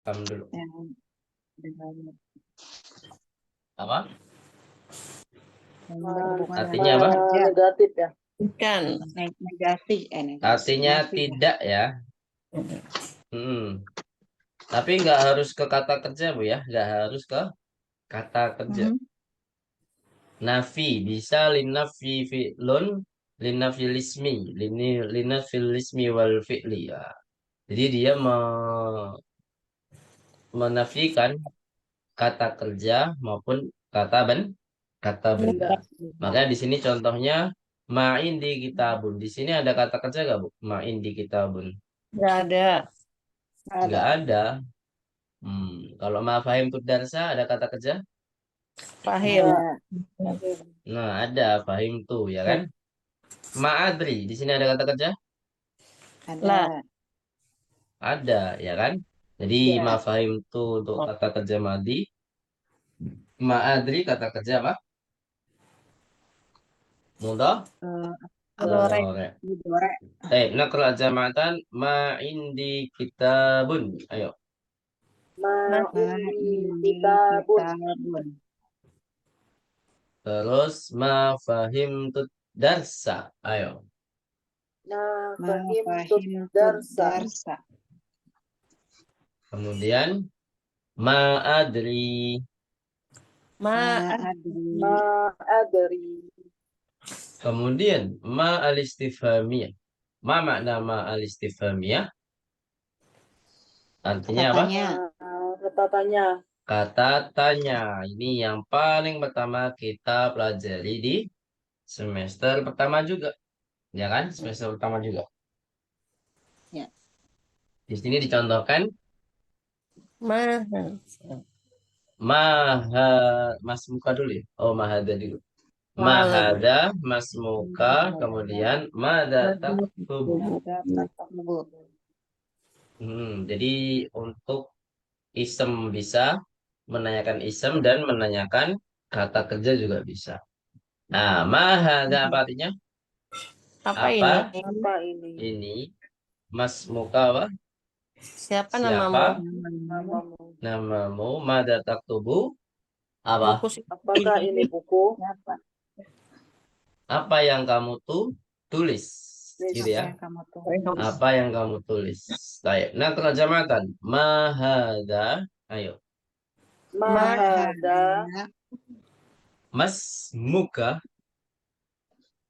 Kamu dulu. Yang dengan Apa? yang berhubungan Artinya dengan apa? kerja. Negatif ya. Bukan. Negatif, negatif. Artinya Negatif. tidak ya. Tapi nggak harus ke kata kerja, Bu ya. Nggak harus ke kata kerja. Nafi bisa linafi fi'lun linafi lismi linafi lismi wal fi'li ya. Jadi dia menafikan kata kerja maupun kata benda. Makanya di sini contohnya ma'in di kitabun. Di sini ada kata kerja nggak, Bu? Ma'in di kitabun. Nggak ada. Nggak ada. Kalau ma'fahim darsa ada kata kerja? Pahim. Nah, ada fahim tuh ya kan? Ma'adri, di sini ada kata kerja? Lah. Ada. Ada, ya kan? Jadi Ya. ma'fahim tuh untuk kata kerja madi. Ma'adri kata kerja apa? Mudah? Mudhari'. Mudhari'. Naqra jama'atan ma'indi kitabun. Ayo. Ma'indi kitabun. Terus ma'fahim darsa. Ayo. Fahim darsa. Kemudian ma'adri. Ma'adri. Kemudian ma'al-istifhamiyah. Ma makna ma'al-istifhamiyah? Artinya apa? Kata tanya. Kata tanya. Ini yang paling pertama kita pelajari di semester pertama juga. Ya kan? Semester pertama juga. Ya. Di sini dicontohkan Maha. maha mas muka dulu ya. Oh, mahada dulu. Mahada mas muka, kemudian mada taktubu. Jadi untuk isem bisa menanyakan isem dan menanyakan kata kerja juga bisa. Nah, mahada apa artinya? Apa Apa? ini? Apa ini? Ini mas muka apa? Siapa Siapa? namamu? Namamu. Namamu mada taktubu? Apa? Buku Apakah ini buku? Apa yang kamu tulis? Gitu ya. Apa yang kamu tulis? Baik. Nah, terjemahkan. Mahada. Ayo. Mahada. Mas muka.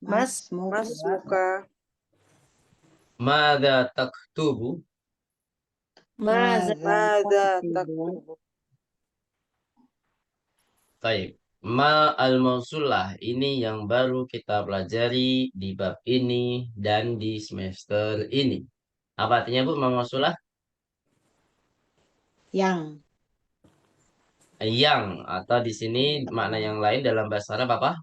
Mas muka. Mada taktubu. Maza. Mada taktubu. Baik. Ma al-mausulah. Ini yang baru kita pelajari di bab ini dan di semester ini. Apa artinya, Bu, ma-mausulah? Yang. Yang. Atau di sini makna yang lain dalam bahasa Arab apa?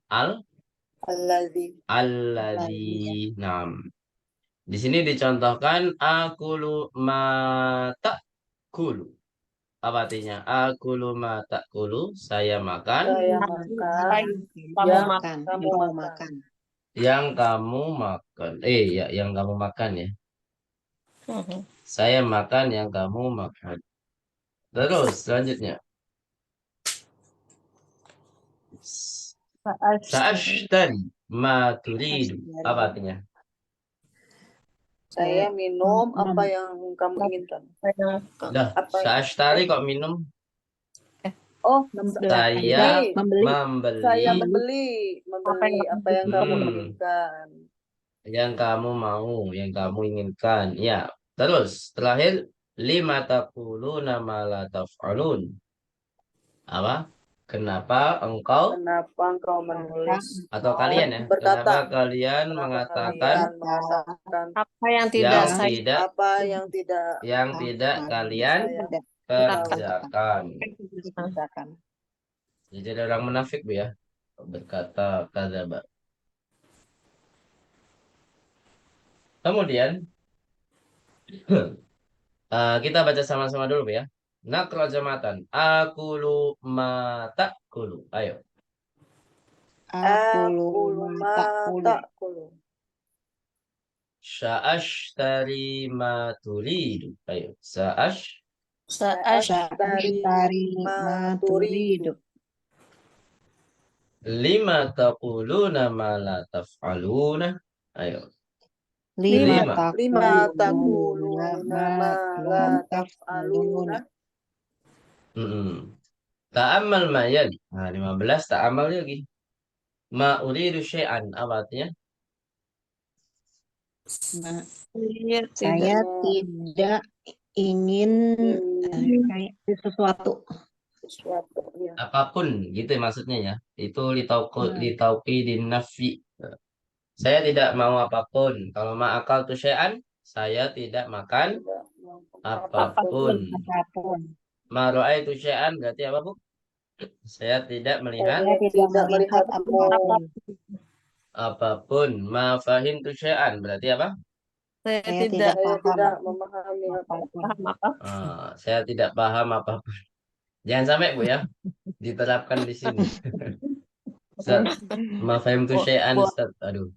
Alladzi. Alladzi. Nah, di sini dicontohkan akulu mata kulu. Apa artinya? Akulu mata kulu. Saya makan. Saya makan. Kamu makan. Kamu makan. Yang kamu makan. Ya, yang kamu makan ya. Saya makan yang kamu makan. Terus selanjutnya. Sa'ashtari ma turidu. Apa artinya? Saya minum apa yang kamu inginkan. Dah, sa'ashtari kok minum? Oh, Saya membeli. membeli. Saya membeli apa yang kamu inginkan. Yang kamu mau, yang kamu inginkan. Ya. Terus terakhir lima taquluna ma la taf'alun. Apa? Kenapa engkau menulis atau kalian ya? berkata, Kenapa kalian mengatakan apa yang tidak yang tidak kalian kerjakan? Jadi ada orang munafik, Bu ya, berkata kadzaba. Kemudian kita baca sama-sama dulu, Bu ya. Naqra jamatan. Akulu mata kulu. Ayo. Akulu ta'kulu. Sa'ashtari ma turidu. Ayo. Sa'ashtari Sa'ashtari ma ma turidu. turidu. Lima taquluna ma la taf'aluna. Ayo. Lima Lima. Lima taquluna taquluna ma ma la la taf'aluna. taf'aluna. Ta'amal ma yali. Nah, 15 ta'amal lagi. Ma uridu syai'an. Apa artinya? Ma- Saya Saya tidak. tidak ingin kayak sesuatu. Sesuatu ya. Apapun gitu maksudnya ya. Itu Hmm. litauqi din nafi. Saya tidak mau apapun. Kalau ma'akal tu syai'an, saya tidak makan apapun. Apapun. Ma ra'aitu syai'an berarti apa, Bu? Saya tidak melihat Saya tidak melihat apapun. apapun. Ma fahimtu syai'an berarti apa? Saya Saya tidak tidak Saya paham tidak memahami apapun. paham apa. Saya tidak paham apapun. Jangan sampai, Bu ya, diterapkan di sini. Ustaz, ma fahimtu syai'an, Ustaz. Aduh,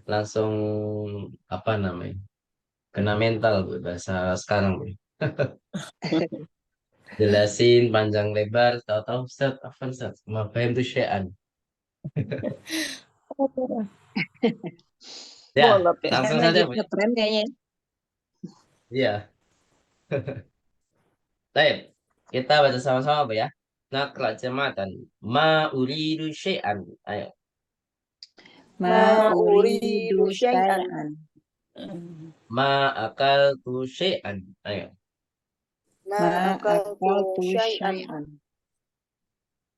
langsung apa namanya? Kena mental, Bu, bahasa sekarang, Bu. Jelasin panjang lebar, tahu-tahu Ustaz, apa Ustaz? Ma fahimtu syai'an. Ya, Bolot ya. langsung Kan lagi saja, Bu. ngetren kayaknya. Iya. Baik, kita baca sama-sama, Bu ya. Nakra jamatan. Ma uridu syai'an. Ayo. Ma uridu uridu syai'an. syai'an. Ma akal tu syai'an. Ayo. Ma Ma akaltu akaltu syai'an. syai'an.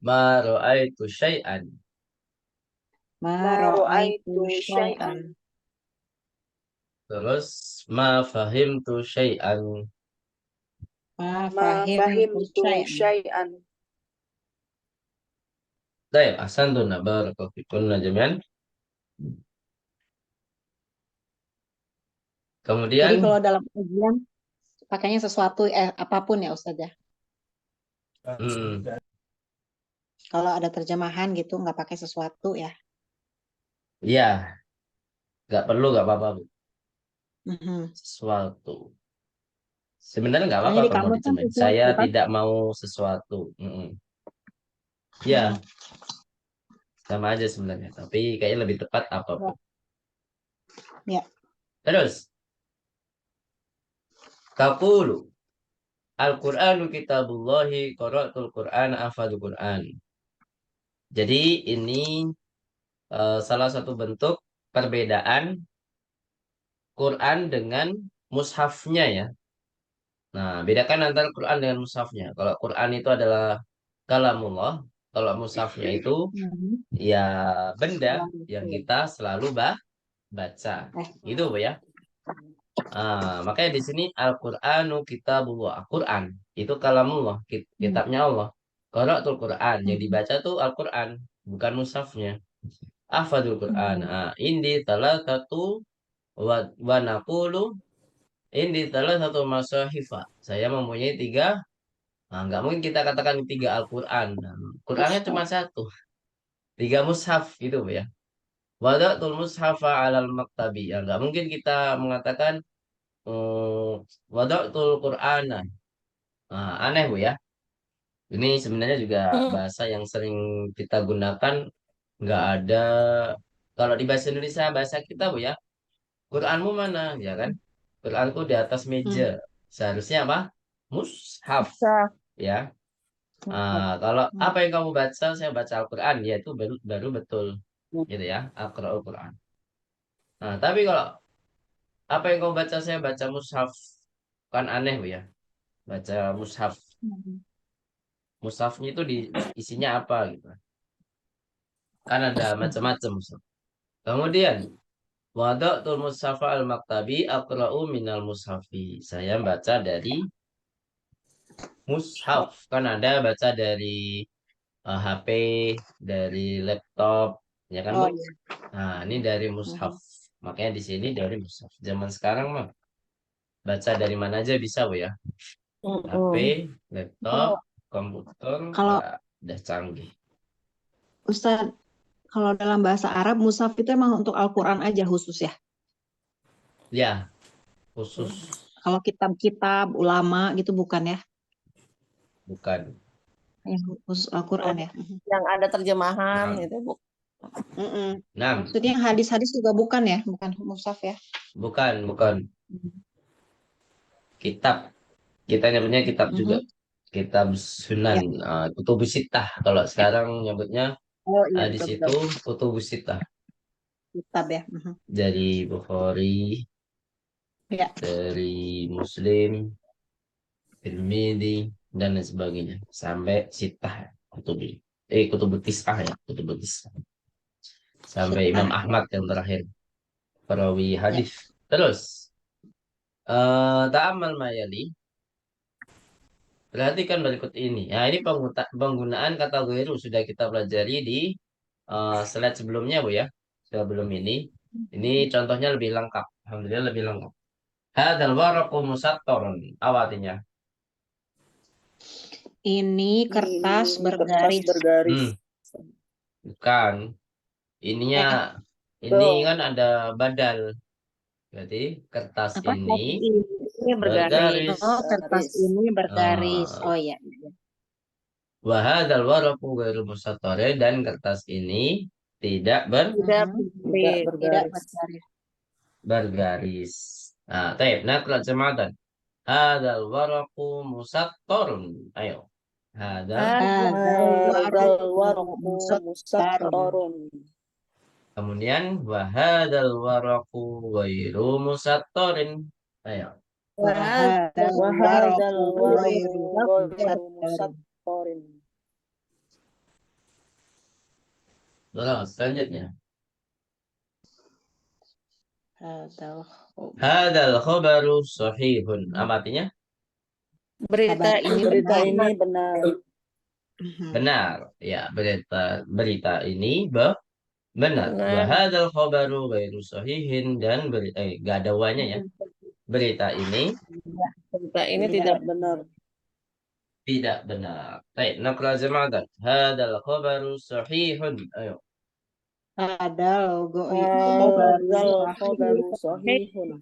Ma ra'aitu syai'an. Ma Ma ra'aitu ra'aitu syai'an. syai'an. Terus ma fahimtu syai'an. Ma Ma fahimtu fahimtu syai'an. syai'an. Baik, ahsantun barakallahu fikunna jami'an. Jadi Kemudian kalau dalam ujian pakainya sesuatu apapun ya Ustaz ya. hmm, Kalau ada terjemahan gitu nggak pakai sesuatu ya. ya, nggak perlu nggak apa-apa, Bu. Mhm. Sesuatu. Sebenarnya nggak Soalnya apa-apa di kalau mau kamus kan dicemain. sesuatu Saya kan. tidak mau sesuatu. Ya, sama aja sebenarnya. Tapi kayaknya lebih tepat apapun. Ya. Terus, taqulu Al-Qur'anu kitabullahi qara'tul Qur'an afadul Qur'an. Jadi ini salah satu bentuk perbedaan Quran dengan mushafnya ya. Nah, bedakan antara Quran dengan mushafnya. Kalau Quran itu adalah kalamullah, kalau mushafnya itu Mhm. ya benda yang Langsung. kita selalu baca. Gitu, Bu ya. Makanya di sini Al-Qur'anu kitabullah. Al-Quran itu kalamullah, kitabnya Allah. Qara'tul Quran, yang dibaca tuh Al-Quran, bukan mushafnya. Afadul Quran. Indi talatatu wa naqulu indi talatatu masahifa. Saya mempunyai tiga. Nggak mungkin kita katakan tiga Al-Quran. Qurannya cuma satu. Tiga mushaf gitu, Bu ya. Wadatul mushafa alal maktabi. Ya, nggak mungkin kita mengatakan wadatul Qur'ana. Aneh, Bu ya. Ini sebenarnya juga bahasa yang sering kita gunakan. Nggak ada. Kalau di bahasa Indonesia, bahasa kita, Bu ya. Quranmu mana? Ya kan? Quranku di atas meja. Seharusnya apa? Mushaf. Bisa. Ya. Kalau apa yang kamu baca, saya baca Al-Quran. Ya itu baru betul. Gitu ya. Al-Quran. Quran. Tapi kalau apa yang kamu baca, saya baca mushaf. Kan aneh, Bu ya. Baca mushaf. Mushafnya itu isinya apa gitu. Kan ada macam-macam mushaf. Kemudian Wada'tul mushafa al-maktabi aqra'u minal mushafi. Saya baca dari mushaf. Kan ada baca dari HP, dari laptop, ya kan, Bu? Oh iya. Nah, ini dari mushaf. Makanya di sini dari mushaf. Zaman sekarang mah baca dari mana aja bisa, Bu ya. HP, laptop, komputer, Kalau ya, udah canggih. Ustaz, kalau dalam bahasa Arab mushaf itu emang untuk Al-Quran aja khusus ya? Ya, khusus Kalau kitab-kitab ulama gitu bukan ya? Bukan. Yang khusus Al-Quran ya? Yang ada terjemahan Nah. itu bu. Nah, Maksudnya hadis-hadis juga bukan ya? Bukan mushaf ya? bukan. Kitab. Kita nyebutnya kitab juga. Kitab Ya. Sunan. Kutubus Sittah. Kalau sekarang nyebutnya Oh iya di situ betul-betul. Kutubus Sittah. Kitab ya. Dari Bukhari, Ya. dari Muslim, Tirmidzi, dan lain sebagainya. Sampai Sittah. Kutubut Tis'ah ya. Kutubut Tis'ah. Sampai Imam Sittah, ya. Ahmad yang terakhir. Perawi Ya. hadis. Terus. Ta'amal mayali. Perhatikan berikut ini. Nah, ini penggunaan kata ghairu sudah kita pelajari di slide sebelumnya, Bu ya. Sebelum ini. Ini contohnya lebih lengkap. Alhamdulillah lebih lengkap. Hadzal waraqu musattarun. Apa artinya? Ini kertas Ini kertas bergaris. bergaris. Bukan. Ininya ini Tuh. kan ada badal. Berarti kertas Apa? ini Ini bergaris. Oh, kertas ini bergaris. Ah, Oh iya. wa hadzal waraqu ghairu musattare, dan kertas ini tidak Tidak Tidak bergaris. Tidak bergaris. bergaris. bergaris. Nah, taib. Nakra jemaatan. Hadzal waraqu musattarun. Ayo. Hadzal. Hadzal waraqu Musattarun. musattarun. Kemudian wa hadzal waraqu ghairu musattarin. Ayo. Wahadal Wa hadzal waraqu waraqu ghairu ghairu musattarun. musattarin. Terus selanjutnya. Hadzal Hadzal khabaru sahihun. Apa artinya? Berita Kabar ini Berita benar. ini benar. Benar. Ya, berita ini benar. Benar. Wa hadzal khabaru ghairu sahihin, dan gak ada wanya ya. Berita ini Berita ini Tidak tidak benar. tidak benar. Baik, nakra jama'atan. Hadzal khabaru sahihun. Ayo. Hadzal Hadzal khabaru khabaru sahihun.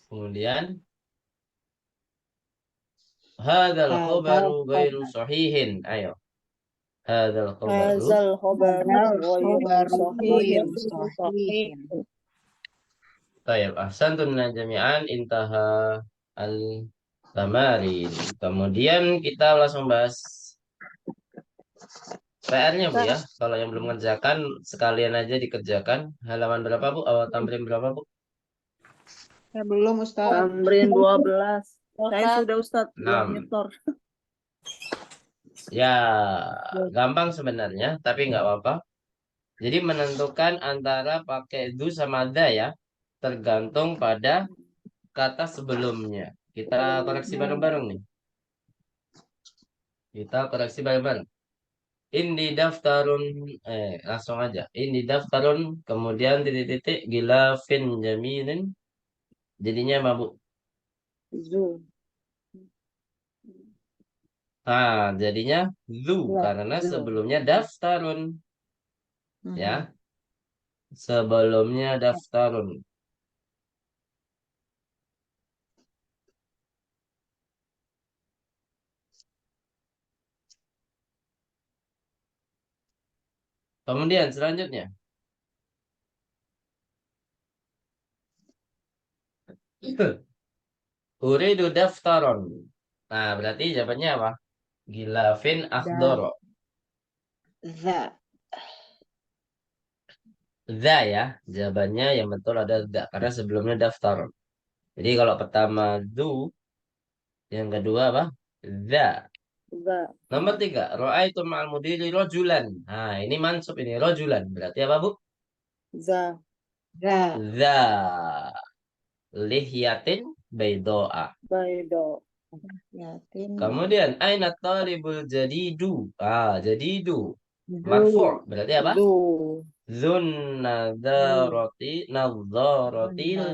Kemudian hadzal khabaru ghairu sahihin. Ayo. Hadzal khabaru. Hadzal khabaru ghairu sahihin. sahihin. Baik, ahsantum jami'an, intaha al-tamarin. Kemudian kita langsung bahas PR-nya, Bu ya. Kalau yang belum mengerjakan sekalian aja dikerjakan. Halaman berapa, Bu? Awal tamrin berapa, Bu? Ya, belum Ustaz. Tamrin 12. Saya sudah Ustaz, belum 6. nyetor. Ya, gampang sebenarnya, tapi nggak apa-apa. Jadi menentukan antara pakai do sama da ya, tergantung pada kata sebelumnya. Kita koreksi bareng-bareng nih. Kita koreksi bareng-bareng. Indi daftarun, langsung aja. Indi daftarun, kemudian titik-titik, gilafin jaminin. Jadinya mabuk. Zu. Jadinya zu, karena sebelumnya daftarun. Ya. Sebelumnya daftarun. Kemudian selanjutnya. Uridu daftaron. Nah, berarti jawabannya apa? Gilafin akhdoro. Za. Za ya. Jawabannya yang betul ada za. Karena sebelumnya daftar. Jadi kalau pertama du, yang kedua apa? Za. Za. Nomor 3. Ro'aitu ma'al mudiri rojulan. Nah, ini mansub ini. Rojulan. Berarti apa, Bu? Za. Za. Za. Lihyatin baidoa. Baido. Yatin. Kemudian aina talibul jadidu. Jadidu. Marfu'. Berarti apa? Du. Zun nadharatil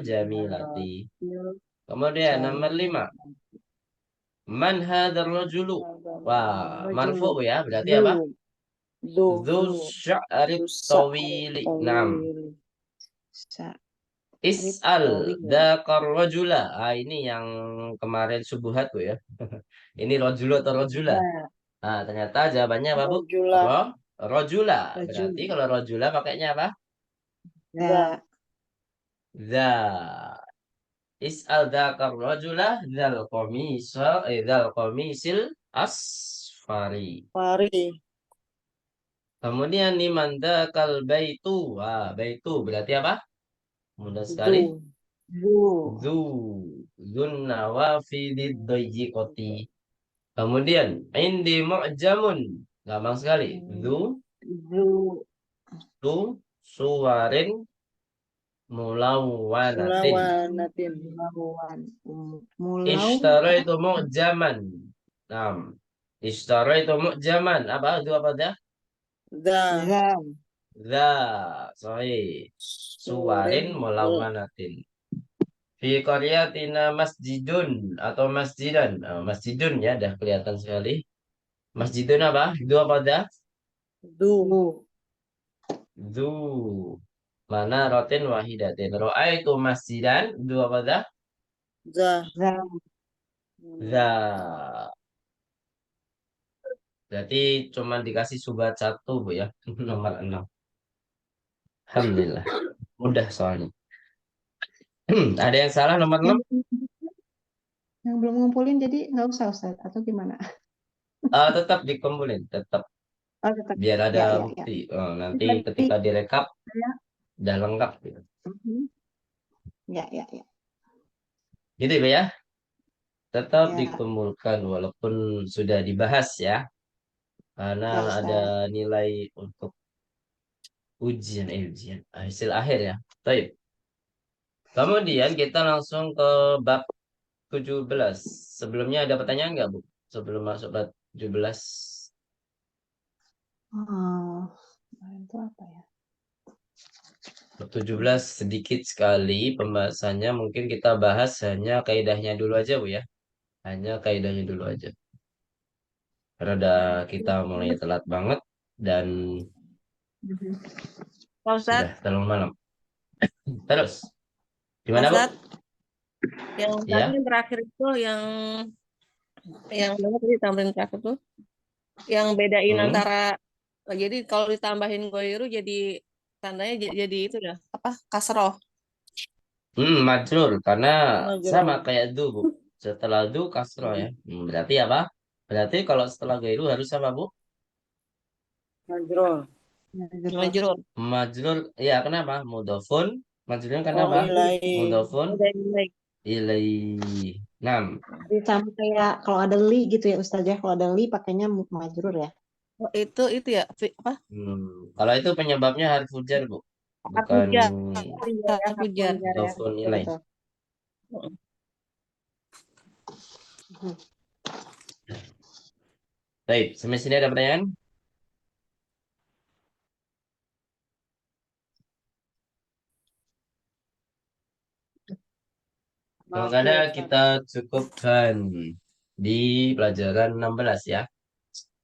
jamilati. Kemudian nomor 5. Man hadzal rajulu. Wah, marfu ya. Berarti apa? Du. Dzu sya'ri tawili. 6. Is'al Rawi ya. dzakar rajula. Ini yang kemarin subuhat Bu ya. Ini rajulu atau rajula? Ya, Nah, ternyata jawabannya apa, Bu? Rojula. Rajula. rajul. Berarti kalau rajula pakainya apa? Za. Ya, Dza. Is'al dzakar rajula dzal qamisil asfari. Fari. Kemudian liman dzakal baitu. Wah, baitu berarti apa? Mudah sekali. Du. zu. Zu. Zun nawafidid dayyiqati. Kemudian indi mu'jamun. Gampang sekali. Zu. Zu. Tu. Suwarin. Mulawwanatin. Mulawanatin. Mulauan. Mulau. Ishtaraitu mu'jaman. Nah. Ishtaraitu mu'jaman. Apa? Itu apa dah? Za. Za. Za. Sahih. Suwarin Suwarin. mulawwanatin. Fi qaryatina masjidun atau masjidan. Masjidun ya, dah kelihatan sekali. Masjidun apa? Itu apa dah? Du. Du. Zu. Mana rotin wahidatin. Ro'aitu masjidan. Itu apa dah? Za. Za. Za. Berarti cuma dikasih subat satu Bu ya. Nomor 6. Alhamdulillah. Mudah soalnya. Ada yang salah nomor 6? Yang belum ngumpulin jadi nggak usah Ustaz atau gimana? Tetap dikumpulin. Tetap. Oh, tetap. Biar ada Ya, ya, ya. bukti. Nanti Tadi ketika direkap. ya. Udah lengkap gitu. Ya, ya, ya. Gitu ya. Tetap Ya, dikumpulkan walaupun sudah dibahas ya. Karena ya ada Ustaz. nilai untuk ujian hasil akhir ya. Baik. Kemudian kita langsung ke bab 17. Sebelumnya ada pertanyaan nggak, Bu? Sebelum masuk bab 17. Oh, itu apa ya? Bab 17 sedikit sekali pembahasannya. Mungkin kita bahas hanya kaidahnya dulu aja, Bu ya. Hanya kaidahnya dulu aja. Karena udah kita mulai telat banget dan Pak sudah Ustadz, terlalu malam. Terus, Pak gimana, Bu? Ustadz, yang tadi Ya. yang terakhir itu yang mana tadi tambahin terakhir tuh, yang bedain Hmm. antara, jadi kalau ditambahin goiru jadi tandanya jadi itu ya, apa, kasroh. Majrur karena sama Majrur. kayak du, Bu. Setelah du kasro ya. Berarti apa? Berarti kalau setelah gairu harus apa, Bu? Majrur. Majrur. Majrur. Ya, kenapa? Mudofun. Majrurnya Oh, kenapa? ilai. Mudofun Ada nilai. ilai. 6. Jadi sama kayak kalau ada li gitu ya Ustaz ya. Kalau ada li pakainya majrur ya. Oh, itu ya, apa? Kalau itu penyebabnya harf jar, Bu. Harf Bukan jar. Ya, Harf jar. ya. mudofun Betul, ilai. betul. Baik, sampai sini ada pertanyaan? Kalau nggak ada, kita cukupkan di pelajaran 16 ya.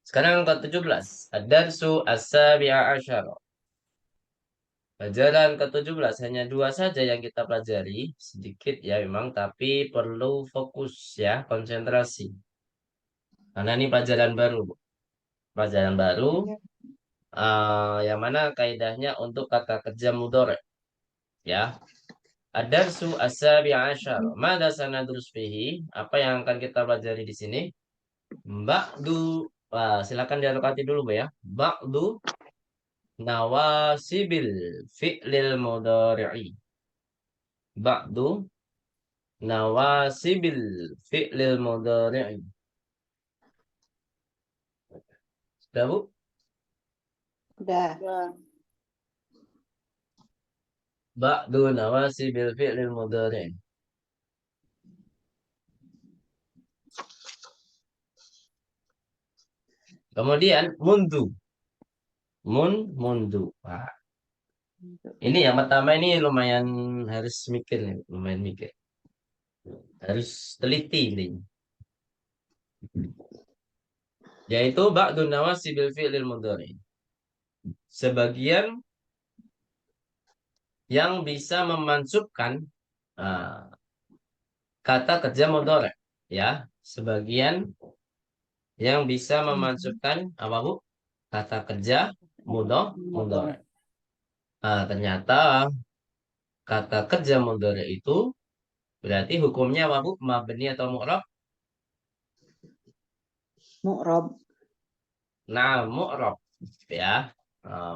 Sekarang ke 17. Ad-darsu as-sabi'a asyara. Pelajaran ke-17 hanya dua saja yang kita pelajari. Sedikit ya memang, tapi perlu fokus ya, konsentrasi. Karena ini pelajaran baru, Bu. Pelajaran baru, Ya. yang mana kaidahnya untuk kata kerja mudhari. Ya. Ad-darsu as-sabi'a asyara. Mada sanadrus fihi? Apa yang akan kita pelajari di sini? Ba'du. Wah, silakan dialokasi dulu, Bu ya. Ba'du nawasibil fi'lil mudhari'i. Ba'du nawasibil fi'lil mudhari'i. Sudah, Bu? Udah. Udah. Ba'du nawasibil fi'lil mudhari'i. Kemudian mundu. Mundu. Wah, ini yang pertama ini lumayan harus mikir nih, lumayan mikir. Harus teliti ini. Yaitu ba'du nawasibil fi'lil mudhari'i. Sebagian yang bisa memansubkan kata kerja mudhari, ya. Sebagian yang bisa memansubkan apa, Bu? Kata kerja mudhari. Ternyata kata kerja mudhari itu berarti hukumnya apa, Bu? Mabni atau mu'rab? Mu'rob. Nah, mu'rab, ya.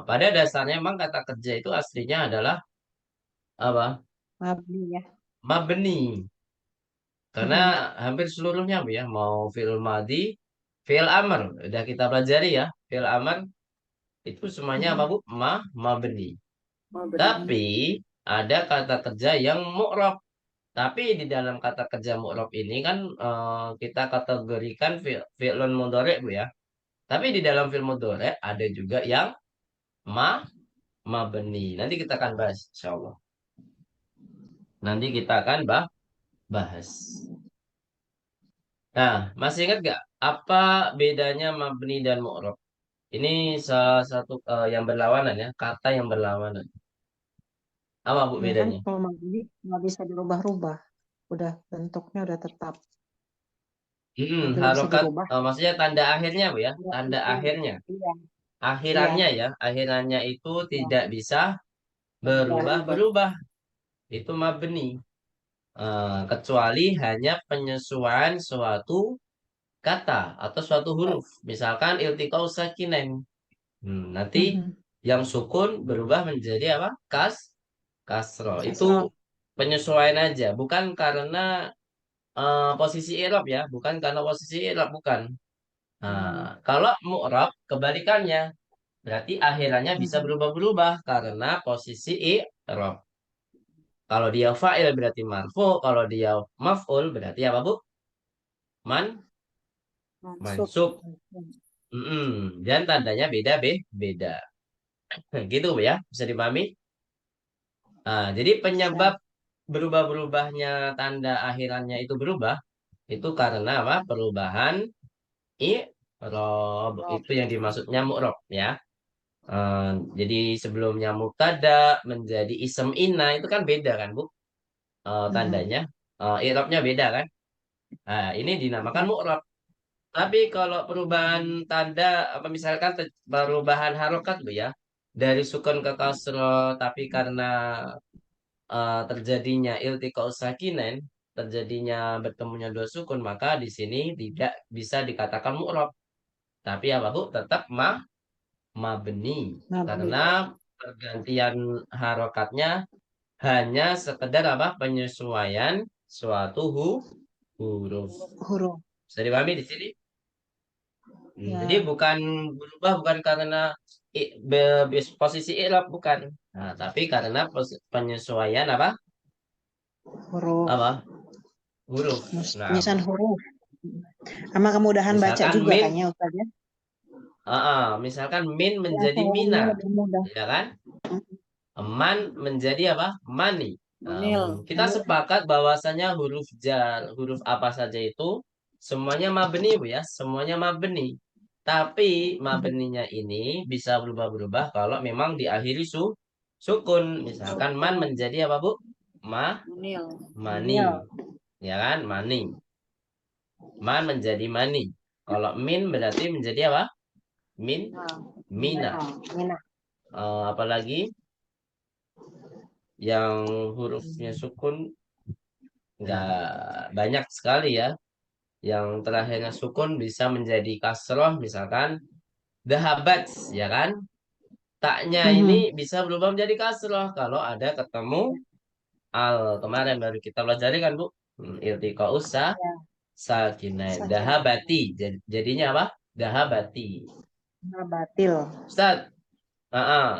Pada dasarnya memang kata kerja itu aslinya adalah apa? Mabni ya. Mabni. Karena hampir seluruhnya, Bu, ya, mau fi'il madhi, fi'il amr, udah kita pelajari ya. Fi'il amr itu semuanya apa, Bu? Mabni. Tapi ada kata kerja yang mu'rab. Tapi di dalam kata kerja mu'rab ini kan kita kategorikan fi'lun mudhari, Bu, ya. Tapi di dalam fi'il mudhari ada juga yang mabni. Nanti kita akan bahas, insyaallah. Nanti kita akan bahas. Nah, masih ingat gak apa bedanya mabni dan mu'rab? Ini salah satu yang berlawanan ya, kata yang berlawanan. Apa, Bu, Ya kan bedanya? kalau mabni nggak bisa dirubah-rubah. Udah bentuknya udah tetap. Tidak bisa Harokat, dirubah. maksudnya tanda akhirnya, Bu, ya, Iya, tanda akhirnya. iya, Akhirannya iya, ya, akhirannya itu iya. tidak bisa Berubah. berubah-berubah. Itu mabni. Kecuali hanya penyesuaian suatu kata atau suatu huruf. Misalkan iltiqau sakinain. Nanti Mhm. yang sukun berubah menjadi apa? Kasro. Itu Kasroh. penyesuaian aja, bukan karena posisi i'rab ya, bukan karena posisi i'rab, bukan. Kalau mu'rab kebalikannya, berarti akhirannya bisa Mhm. berubah-berubah karena posisi i'rab. Kalau dia fa'il berarti marfu, kalau dia maf'ul berarti apa, Bu? Mansub. Mansub. Dan tandanya beda. Gitu, Bu, ya. Bisa dipahami? Jadi Bisa. penyebab berubah-berubahnya tanda akhirannya itu berubah itu karena apa? Perubahan i'rab. Rob. Itu yang dimaksudnya mu'rab, ya. Jadi sebelumnya mubtada menjadi isem inna itu kan beda kan, Bu? Mhm. Tandanya i'rabnya beda kan? Ini dinamakan Ya. mu'rab. Tapi kalau perubahan tanda apa misalkan perubahan harokat, Bu, ya, dari sukun ke kasroh tapi karena terjadinya iltiqa'u sakinain, terjadinya bertemunya dua sukun, maka di sini tidak bisa dikatakan mu'rab. Tapi apa, Bu? Tetap mabni. Mabni. Karena pergantian harokatnya hanya sekedar apa? Penyesuaian suatu huruf. Huruf. Bisa dipahami di sini? Jadi Ya. bukan berubah bukan karena posisi i'rab, bukan. Tapi karena penyesuaian apa? Huruf. Apa? Huruf. Nah, Penyisahan huruf. Sama kemudahan baca misalkan juga min, kan ya Ustaz ya? misalkan min Ya, menjadi ini mina, lebih mudah. ya kan? Man menjadi apa? Mani. Munil. Kita sepakat bahwasanya huruf jar, huruf apa saja itu semuanya mabni, Bu, ya, semuanya mabni. Tapi mabninya ini bisa berubah-berubah kalau memang diakhiri sukun. Misalkan man menjadi apa, Bu? Munil. Mani, ya kan? Mani. Man menjadi mani. Kalau min berarti menjadi apa? Nah, Mina. Mina. Apalagi yang hurufnya sukun nggak banyak sekali ya. Yang terakhirnya sukun bisa menjadi kasroh, misalkan dahabat, ya kan? Taknya ini Mhm. bisa berubah menjadi kasroh kalau ada ketemu al. Kemarin baru kita pelajari kan, Bu? Iltiqa usah Ya. sakinain. Sakit. Dahabati. Jadinya apa? Dahabati. Batil. Ustaz,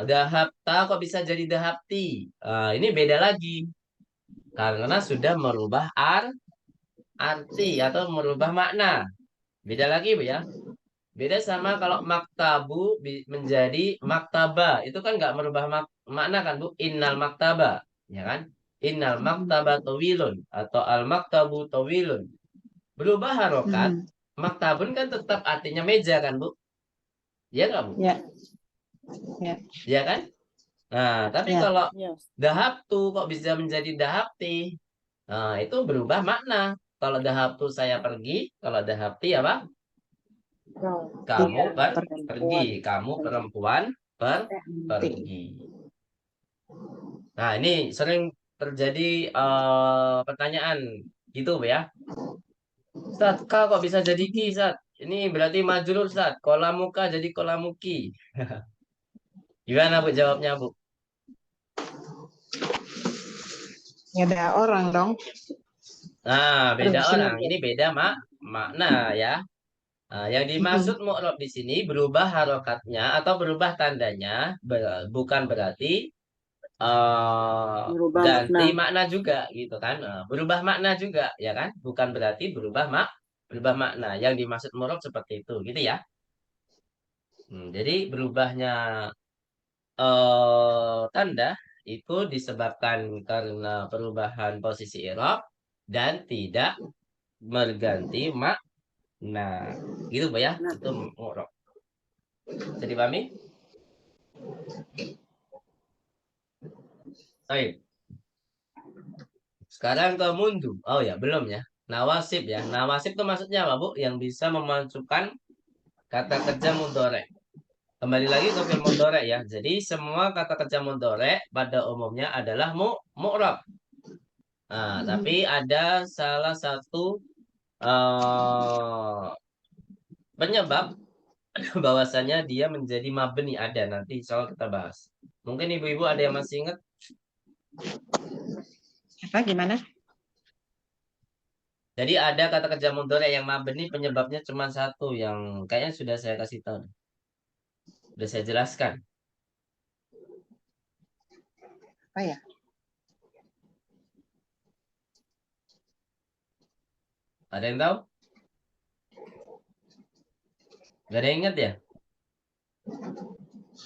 dahabta kok bisa jadi dahabti? Ini beda lagi. Karena sudah merubah arti atau merubah makna. Beda lagi, Bu, ya. Beda sama kalau maktabu menjadi maktaba. Itu kan nggak merubah makna kan, Bu? Innal maktaba. Ya kan? Innal maktaba tawilun. Atau al maktabu tawilun. Berubah harokat. Mhm. Maktabun kan tetap artinya meja kan, Bu? Ya nggak, Bu? Ya. Ya. Ya kan? Nah, tapi Ya. kalau Yes. dahabtu kok bisa menjadi dahabti? Nah, itu berubah makna. Kalau dahabtu saya pergi, kalau dahabti apa? Nah, Kamu Pergi. pergi, kamu perempuan pergi. Nah, ini sering terjadi pertanyaan gitu ya. Ustaz, kok bisa jadi ki, Ustaz? Ini berarti majrur, Ustaz. Kolamuka jadi kolamuki. Gimana Bu jawabnya, Bu? Beda orang dong. Nah, beda Terus orang. sini. Ini beda makna ya. Nah, yang dimaksud mu'rab di sini berubah harokatnya atau berubah tandanya, bukan berarti merubah ganti makna. makna juga gitu kan. Berubah makna juga ya kan? Bukan berarti berubah makna. Yang dimaksud mu'rab seperti itu gitu ya. Jadi berubahnya tanda itu disebabkan karena perubahan posisi i'rab dan tidak berganti makna. Gitu Bu ya. Nah, Itu mu'rab. Bisa dipahami? Baik. Sekarang ke mundu. Oh ya, belum ya. Nawasib ya. Nawasib itu maksudnya apa, Bu? Yang bisa memasukkan kata kerja mudhari. Kembali lagi ke fi'il mudhari ya. Jadi semua kata kerja mudhari pada umumnya adalah mu'rab. Nah, tapi ada salah satu eh, penyebab bahwasanya dia menjadi mabni, ada nanti soal kita bahas. Mungkin ibu-ibu ada yang masih ingat? Apa gimana? Jadi ada kata kerja mudhari yang mabni penyebabnya cuma satu yang kayaknya sudah saya kasih tahu. Sudah saya jelaskan. Apa ya? Ada yang tahu? Gak ada yang ingat ya?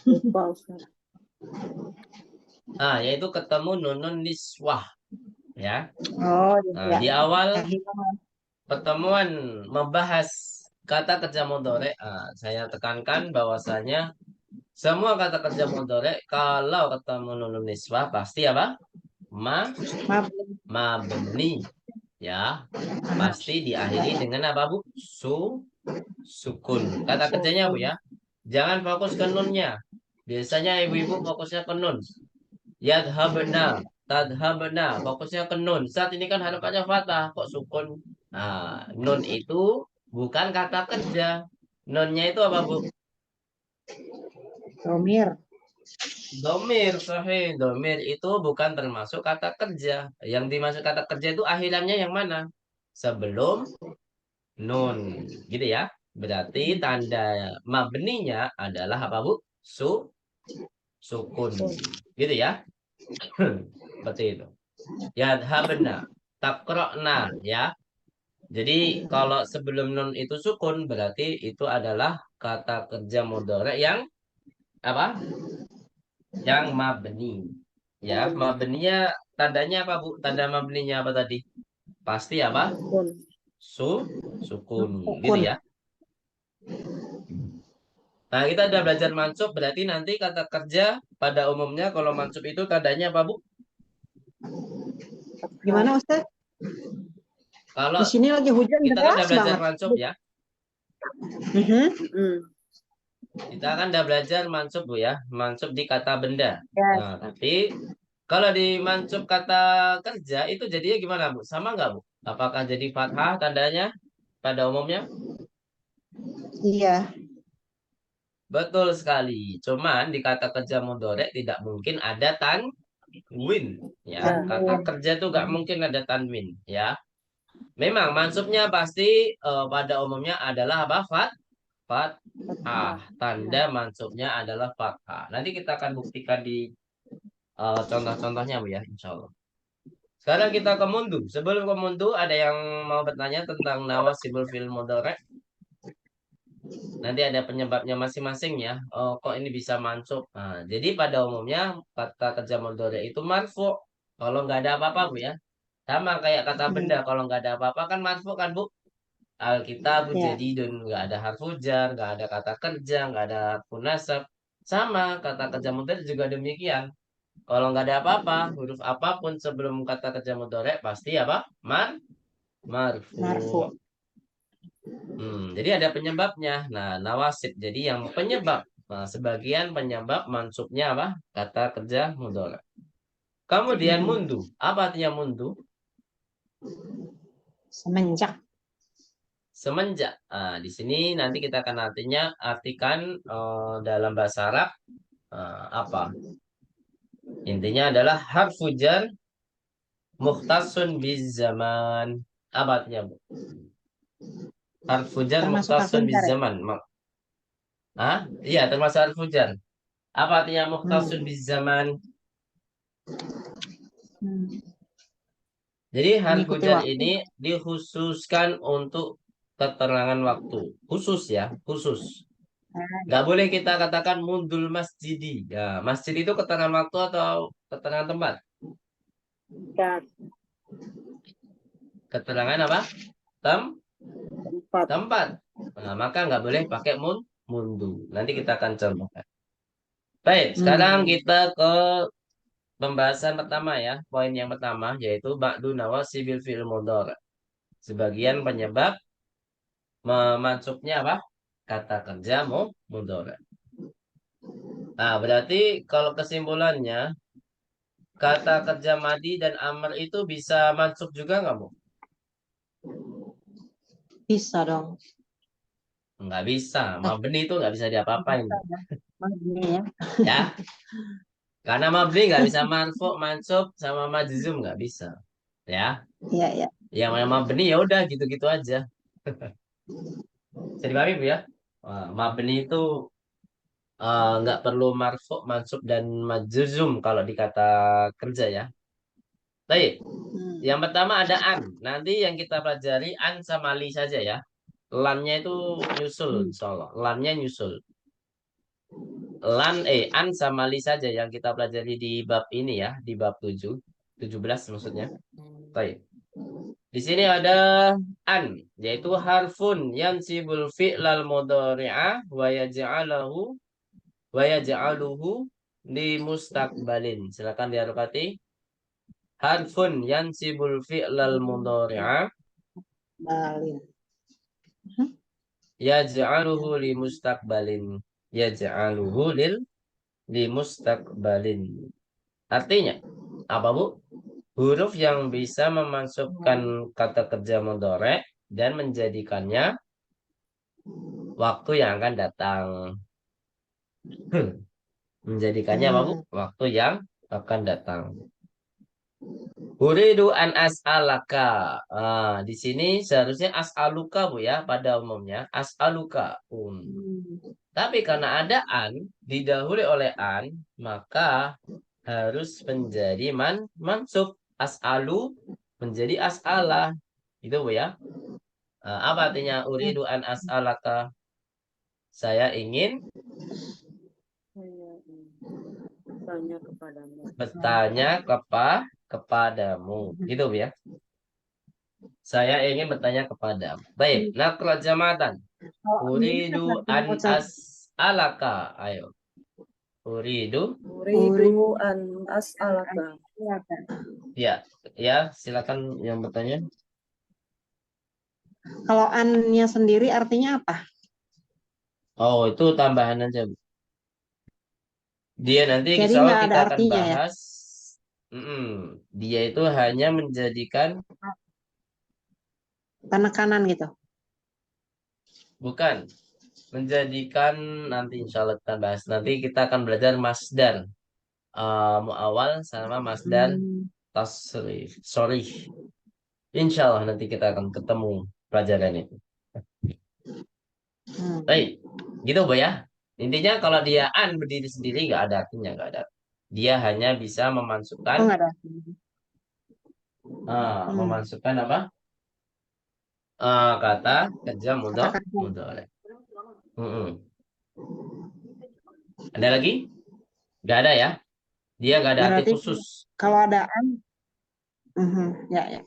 lupa Ustaz. Yaitu ketemu nunun niswah. Ya. Oh, Nah, ya. di awal pertemuan membahas kata kerja mudhari, saya tekankan bahwasanya semua kata kerja mudhari kalau ketemu nunun niswah pasti apa? Maaf. Mabni. Ya, pasti diakhiri dengan apa, Bu? Sukun. Kata kerjanya, Bu ya. Jangan fokus ke nunnya. Biasanya ibu-ibu fokusnya ke nun. Yadhabna, tadhabna, fokusnya ke nun. Saat ini kan harapannya fathah, kok sukun. Nah, nun itu bukan kata kerja. Nunnya itu apa, Bu? Romir. Domir, sahih. Domir itu bukan termasuk kata kerja. Yang dimaksud kata kerja itu akhirannya yang mana? Sebelum nun. Gitu ya. Berarti tanda mabninya adalah apa, Bu? Sukun. Gitu ya. Seperti itu. Yadhabna, takrokna ya. Jadi kalau sebelum nun itu sukun berarti itu adalah kata kerja mudhari yang apa? Yang mabni. Ya, mabninya tandanya apa, Bu? Tanda mabninya apa tadi? Pasti apa? Sukun. Sukun. Gitu Sukun. ya. Nah, kita udah belajar mansub berarti nanti kata kerja pada umumnya kalau mansub itu tandanya apa, Bu? Gimana Ustaz? Kalau Di sini lagi hujan kita kan udah deras belajar banget. mansub ya. Kita kan udah belajar mansub, Bu ya. Mansub di kata benda. Ya. Nah, tapi kalau di mansub kata kerja itu jadinya gimana, Bu? Sama nggak, Bu? Apakah jadi fathah tandanya pada umumnya? Iya. Betul sekali. Cuman di kata kerja mudhari tidak mungkin ada tanwin. Ya, kata kerja itu nggak mungkin ada tanwin. Ya, memang mansubnya pasti pada umumnya adalah apa? Fathah. Tanda mansubnya adalah fathah. Nanti kita akan buktikan di contoh-contohnya, Bu ya, insya Allah. Sekarang kita ke mundu. Sebelum ke mundu, ada yang mau bertanya tentang nawasibul fil mudhari? Nanti ada penyebabnya masing-masing ya. Oh, kok ini bisa mansub? Nah, jadi pada umumnya kata kerja mudhari itu marfu. Kalau nggak ada apa-apa, Bu ya. Sama kayak kata benda. Kalau nggak ada apa-apa kan marfu kan, Bu? Alkitabu Ya. jadidun. Nggak ada harfu jar, nggak ada kata kerja, nggak ada harfu nasab. Sama kata kerja mudhari juga demikian. Kalau nggak ada apa-apa, huruf apapun sebelum kata kerja mudhari pasti apa? Marfu. Marfu. Jadi ada penyebabnya. Nah, nawasib. Jadi yang penyebab. Nah, sebagian penyebab mansubnya apa? Kata kerja mudhari. Kemudian mundu. Apa artinya mundu? Semenjak. Semenjak. Nah, di sini nanti kita akan artikan dalam bahasa Arab apa? Intinya adalah harfu jar mukhtasun biz zaman. Apa artinya, Bu? Harfu jar Termasuk mukhtasun harfu biz jar ya? zaman. Iya, termasuk harfu jar. Apa artinya mukhtasun biz zaman? Jadi harfu Mengikuti jar waktu. ini dikhususkan untuk keterangan waktu. Khusus ya, khusus. Nggak boleh kita katakan mundul masjidi. Ya, masjid itu keterangan waktu atau keterangan tempat? Tempat. Keterangan apa? Tempat. Tempat. Nah, maka nggak boleh pakai mundu. Nanti kita akan contohkan. Baik, sekarang kita ke pembahasan pertama ya. Poin yang pertama yaitu ba'du nawasibil fi'il mudhari. Sebagian penyebab memansubnya apa? Kata kerja mudhari. Nah, berarti kalau kesimpulannya kata kerja madi dan amr itu bisa mansub juga nggak, Bu? Bisa dong. Nggak bisa. Mabni itu nggak bisa diapa-apain. Mabni ya. Ya, karena mabni nggak bisa marfu, mansub, sama majzum nggak bisa. Ya, Iya, iya. yang mabni ya udah gitu-gitu aja. Bisa dipahami, Bu ya? Wah, mabni itu nggak perlu marfu, mansub, dan majzum kalau di kata kerja ya. Baik, yang pertama ada an. Nanti yang kita pelajari an sama li saja ya. Lannya itu nyusul, insya Allah. Lannya nyusul. An sama li saja yang kita pelajari di bab ini ya, di bab 17 maksudnya. Baik. Di sini ada an, yaitu harfun yansibul fi'lal mudhari'a wa yaj'aluhu li mustaqbalin. Silakan diharokati. Harfun yansibul fi'lal mudhari'a Balin. yaj'aluhu li mustaqbalin. Yaj'aluhu li mustaqbalin. Artinya apa, Bu? Huruf yang bisa memansubkan kata kerja mudhari dan menjadikannya waktu yang akan datang. Menjadikannya apa, Bu? Waktu yang akan datang. Uridu an as'alaka. Di sini seharusnya as'aluka, Bu ya, pada umumnya as'aluka. Tapi karena ada an, didahului oleh an, maka harus menjadi mansub. As'alu menjadi as'ala. Itu, Bu ya. Apa artinya uridu an as'alaka? Saya ingin Tanya kepadamu. bertanya kepadamu. Gitu, Bu ya. Saya ingin bertanya kepadamu. Baik, nakra jamatan. Uridu an as'alaka. Ayo. Uridu an as'alaka. Ya, ya, silakan yang bertanya. Kalau an-nya sendiri artinya apa? Oh, itu tambahan aja, Bu. Dia nanti Jadi insya Allah nggak ada kita akan artinya ya? bahas. Dia itu hanya menjadikan, Penekanan gitu. bukan, menjadikan nanti insya Allah kita bahas. Nanti kita akan belajar masdar muawal sama masdar tasrif. Sorry. Insya Allah nanti kita akan ketemu pelajaran itu. Baik, gitu, Bu ya. Intinya kalau dia an berdiri sendiri nggak ada artinya, nggak ada. Dia hanya bisa memansubkan, Oh, nggak ada. memasukkan apa? Kata kerja mudhari. Ada lagi? Nggak ada ya? Dia nggak ada arti Berarti khusus. kalau ada an, ya, ya.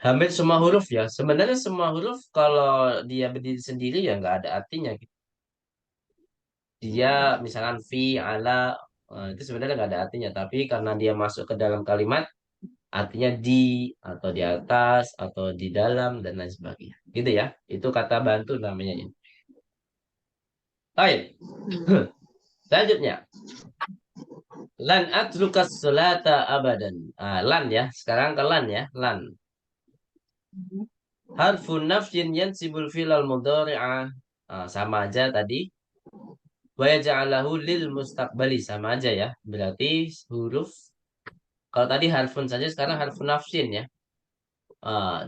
Hampir semua huruf ya. Sebenarnya semua huruf kalau dia berdiri sendiri ya nggak ada artinya. dia misalkan fi, ala, itu sebenarnya nggak ada artinya. Tapi karena dia masuk ke dalam kalimat, artinya di, atau di atas, atau di dalam, dan lain sebagainya. Gitu ya. Itu kata bantu namanya. Ya. Baik. Selanjutnya. Lan atrukas salata abadan. Lan ya. Sekarang ke lan ya. Lan. Harfun nafyin yansibul filal mudhari'ah. Sama aja tadi. Wa yaj'alahu lil mustaqbali. Sama aja ya. Berarti huruf. Kalau tadi harfun saja, sekarang harfun nafyin ya.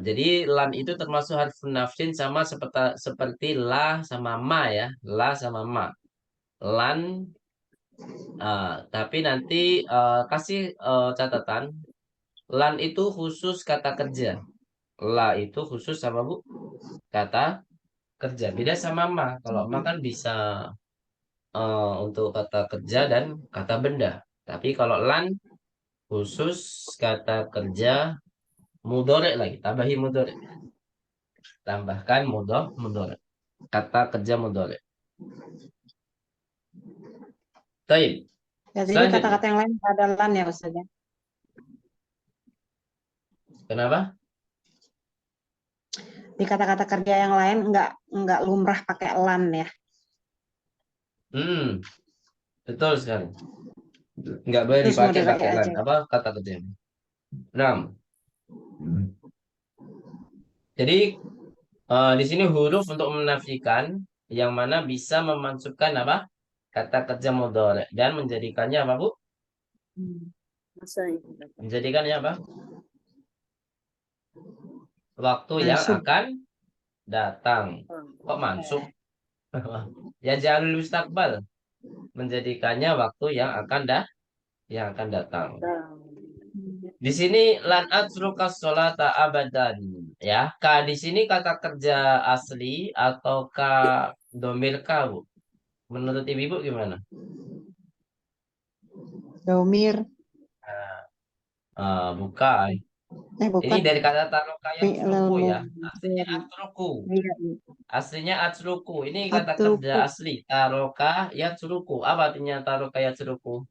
Jadi lan itu termasuk harfun nafyin sama seperti la sama ma ya. La sama ma. Lan. Tapi nanti kasih catatan. Lan itu khusus kata kerja. La itu khusus sama bu kata kerja. Beda sama ma. Kalau ma kan bisa untuk kata kerja dan kata benda. Tapi kalau lan khusus kata kerja mudore lagi. Tambahi mudore. Tambahkan mudore. Kata kerja mudore. Baik. Ya, jadi Selanjutnya. kata-kata yang lain ada lan ya Ustaz ya. Kenapa? Di kata-kata kerja yang lain nggak lumrah pakai lan ya. Betul sekali. Nggak boleh Terus dipakai mudore pakai lan. aja. Apa kata kerja? 6. Jadi di sini huruf untuk menafikan yang mana bisa memansubkan apa? Kata kerja mudhari dan menjadikannya apa, Bu? Masa ini. Menjadikannya apa? Waktu yang Mansub. akan datang. Kok mansub? Ya jalul mustaqbal. Menjadikannya waktu yang akan datang. Di sini lan atsruka sholata abadan ya. Ka di sini kata kerja asli atau ka domir ka, Bu? Menurut Ibu gimana? Domir. Bukan. Ini Bukan. dari kata taroka yang atruku ya. Aslinya Iya, atruku. iya. Aslinya atruku. Ini kata Atruku. kerja asli. Taroka ya atruku. Apa artinya taroka ya atruku?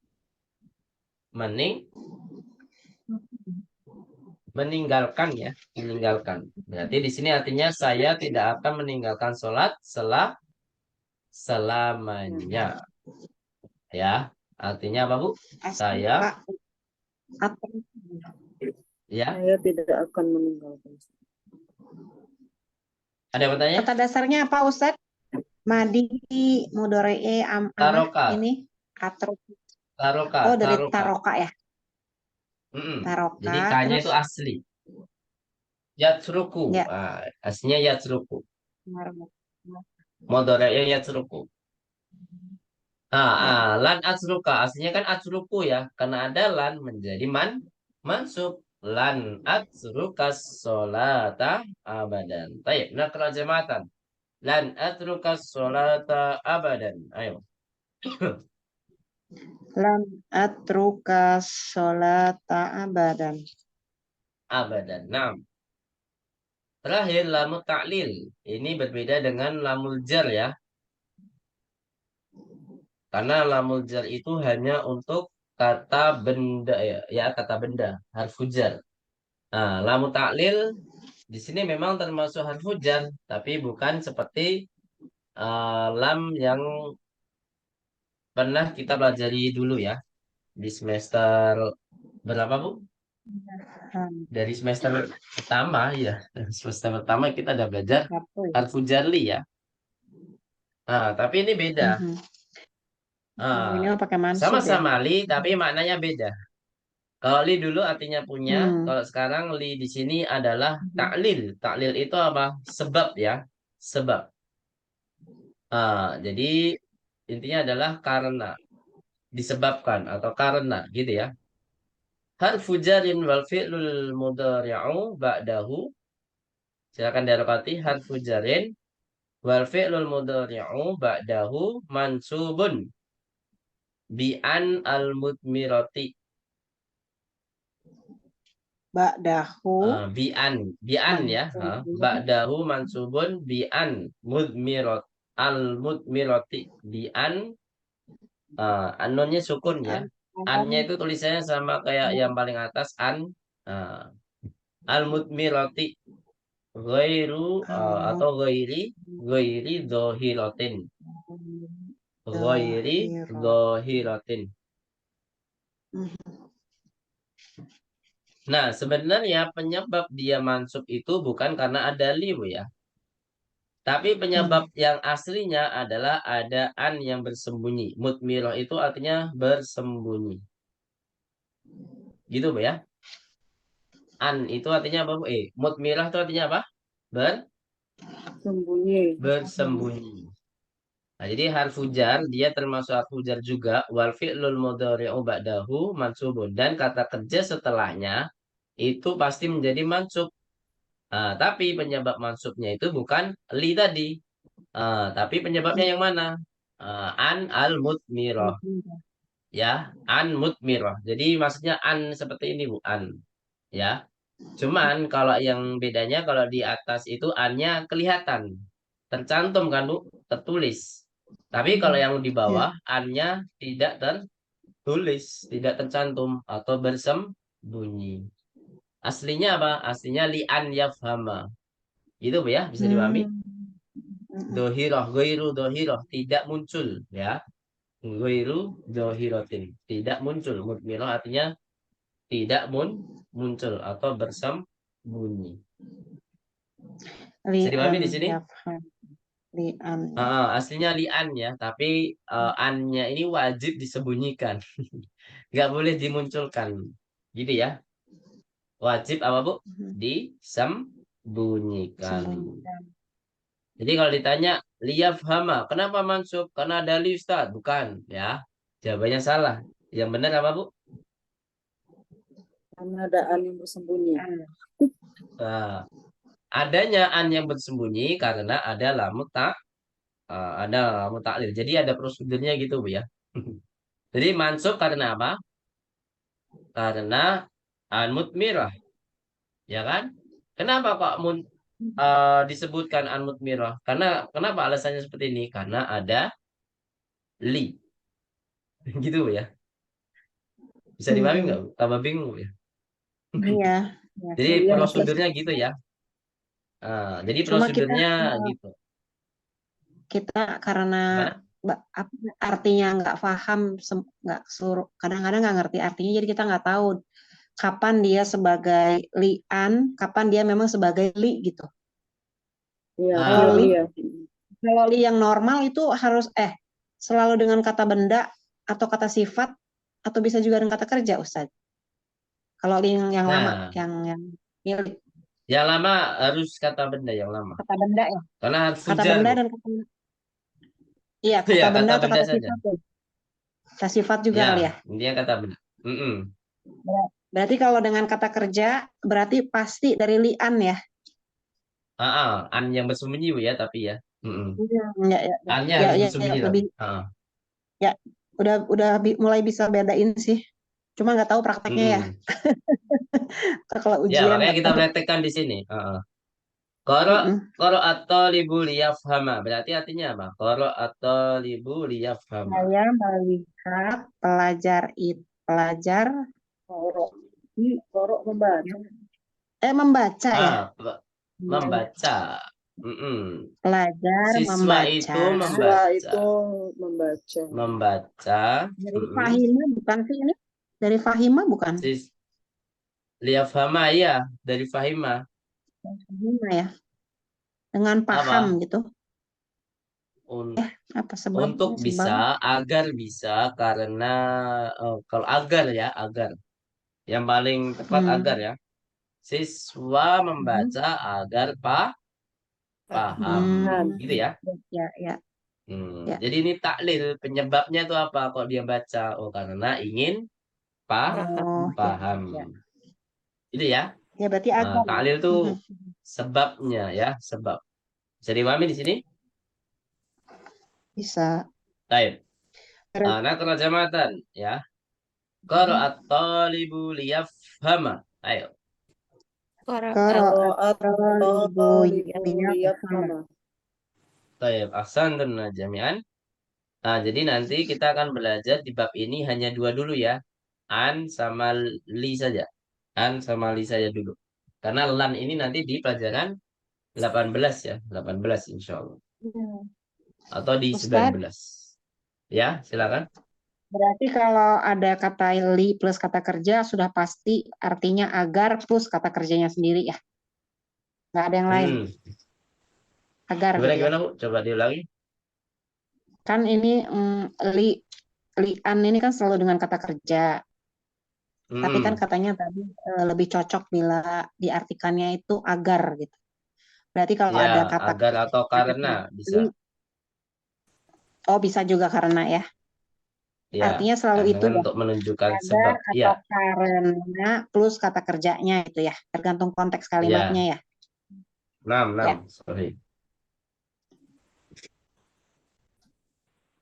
Meninggalkan ya. Meninggalkan. Berarti di sini artinya saya tidak akan meninggalkan sholat selamanya. Ya. Artinya apa, Bu? Saya ya. Saya tidak akan meninggalkan. Ada yang bertanya? Kata dasarnya apa Ustaz? Madi, mudoree, Taroka. ini atruku. Taroka. Oh, dari Taroka. taroka ya. Taroka. Jadi K-nya itu asli. Yatsruku. Ya. Aslinya yatsruku. Modornya yatsruku. Lan atsruka. Aslinya kan atsruku ya. Karena ada lan menjadi mansub. Lan atsruka sholata abadan. Baik. Nah, kerajamatan. Lan atsruka sholata abadan. Ayo. Lan atruka sholata abadan. Abadan. Nah. Terakhir lamul ta'lil. Ini berbeda dengan lamul jar ya. Karena lamul jar itu hanya untuk kata benda ya kata benda, harfu jar. Nah, lamul ta'lil di sini memang termasuk harfu jar, tapi bukan seperti lam yang pernah kita pelajari dulu ya di semester berapa, Bu? Dari semester pertama ya. Semester pertama kita udah belajar harfu jarli ya. Tapi ini beda. Ini pakai mansub Sama-sama ya. li, tapi maknanya beda. Kalau li dulu artinya punya, kalau sekarang li di sini adalah taklil. Taklil itu apa? Sebab ya, sebab. Jadi intinya adalah karena, disebabkan atau karena, gitu ya. Harfu jarin wal fi'lul mudhari'u ba'dahu. Silakan diharokati harfu jarin wal fi'lul mudhari'u ba'dahu mansubun bi'an al-mudmirati. Ba'dahu. Bi'an ya. Ba'dahu mansubun bi'an mudmirat al-mudmirati bi'an Nunnya sukun ya. Annya An- itu tulisannya sama kayak yang paling atas an. Al-mutmirati ghairu atau ghairi dhahiratin. Ghairi Zahiro. dhahiratin. Nah, sebenarnya penyebab dia mansub itu bukan karena ada li, Bu ya. Tapi penyebab yang aslinya adalah ada an yang bersembunyi. Mutmirah itu artinya bersembunyi. Gitu, Bu ya. An itu artinya apa, Bu? Mutmirah itu artinya apa? Sembunyi. Bersembunyi. Nah, jadi harfu jar dia termasuk harfu jar juga, wal fi'lul mudhari'u ba'dahu mansubun, dan kata kerja setelahnya itu pasti menjadi mansub. Tapi penyebab mansubnya itu bukan li tadi. Tapi penyebabnya yang mana? An al mutmirah, ya, an mutmirah. Jadi maksudnya an seperti ini, Bu, an, ya. Cuman kalau yang bedanya kalau di atas itu an-nya kelihatan, tercantum kan, Bu, tertulis. Tapi kalau yang di bawah an-nya tidak tertulis, tidak tercantum atau bersembunyi. Aslinya apa? Aslinya li'an yafhama. Gitu, Bu ya, bisa dipahami? Dohiroh, goiru dohiroh, tidak muncul, ya. Goiru dohirotin, tidak muncul. Mutmiroh artinya tidak muncul atau bersembunyi. Bisa dipahami di sini? Lian. Aslinya li'an ya, tapi an-nya ini wajib disembunyikan. Nggak boleh dimunculkan. Gitu ya. Wajib apa, Bu? Disembunyikan. Jadi kalau ditanya liyafhama, kenapa mansub? Karena ada li, Ustaz. Bukan, ya. Jawabannya salah. Yang benar apa, Bu? Karena ada an yang bersembunyi. Nah, adanya an yang bersembunyi karena ada lamu taklil. Jadi ada prosedurnya gitu, Bu ya. Jadi mansub karena apa? Karena an mutmirah, ya kan? Kenapa kok disebutkan an mutmirah? Karena kenapa alasannya seperti ini? Karena ada li. Gitu, Bu ya. Bisa dipahami nggak, Bu? Tambah bingung, Bu ya. Iya. Jadi Iya, prosedurnya gitu ya. Jadi Cuma kita prosedurnya gitu. karena Gimana? artinya nggak paham, nggak suruh, kadang-kadang nggak ngerti artinya, jadi kita nggak tahu kapan dia sebagai lian, kapan dia memang sebagai li gitu. iya, Kalau li, iya. kalau li yang normal itu harus selalu dengan kata benda atau kata sifat atau bisa juga dengan kata kerja, Ustaz. Kalau li yang lama, Nah, yang milik yang lama harus kata benda yang lama. kata benda ya, Karena harus kata fujar, benda Bu. dan iya Ya, kata benda kata atau benda kata saja. sifat ya. Kata sifat juga Ya, kali ya. intinya kata benda. Berarti kalau dengan kata kerja berarti pasti dari lian ya. An yang bersembunyi, Bu ya, tapi ya. Ya, ya, An-nya ya, harus ya, ya, bersembunyi tapi. lebih ya udah mulai bisa bedain sih. Cuma nggak tahu prakteknya ya. Kalau Ya, ujian makanya nggak kita tahu. praktekkan di sini. Koro atau libu liyafhama. Berarti artinya apa? Koro atau libu liyafhama. Saya melihat pelajar Korok. Korok membaca. membaca ya. Membaca. Pelajar Siswa membaca. itu Siswa membaca. itu membaca. Membaca. Dari Fahima bukan sih ini? Dari Fahima bukan? Liyafhama ya, dari Fahima. Fahima ya. Dengan paham Apa? gitu. Apa sebab? Untuk bisa, agar bisa, karena kalau agar ya, agar. Yang paling tepat agar ya. Siswa membaca agar paham. Gitu ya. Ya, ya. Ya. Jadi ini taklil, penyebabnya itu apa kok dia baca? Oh, karena ingin paham. Ya. Gitu ya. Ya berarti agar. Taklil itu sebabnya ya, sebab. Bisa dipahami di sini? Bisa. Baik. Nah, terjemahkan ya. Qara'at talibu liyafhama. Ayo. Qara'at talibu liyafhama. Baik, ahsantum jami'an. Nah, jadi nanti kita akan belajar di bab ini hanya dua dulu ya. An sama li saja. An sama li saja dulu. Karena lan ini nanti di pelajaran 18 ya. 18 insya Allah. Atau di Ustadz, 19. Ya, silakan. berarti kalau ada kata li plus kata kerja sudah pasti artinya agar plus kata kerjanya sendiri ya. Nggak ada yang lain. Hmm. Agar Gimana, gitu ya. gimana, Bu? Coba diulangi. Kan ini lian ini kan selalu dengan kata kerja. Tapi kan Hmm. katanya tadi lebih cocok bila diartikannya itu agar gitu. Berarti kalau Ya, ada kata agar atau karena bisa. li, oh bisa juga karena ya. Ya, Artinya selalu karena itu kan ya. untuk menunjukkan Agar sebab. Ya, atau karena plus kata kerjanya itu ya. Tergantung konteks kalimatnya ya. ya. 6, Ya. 6. Sorry.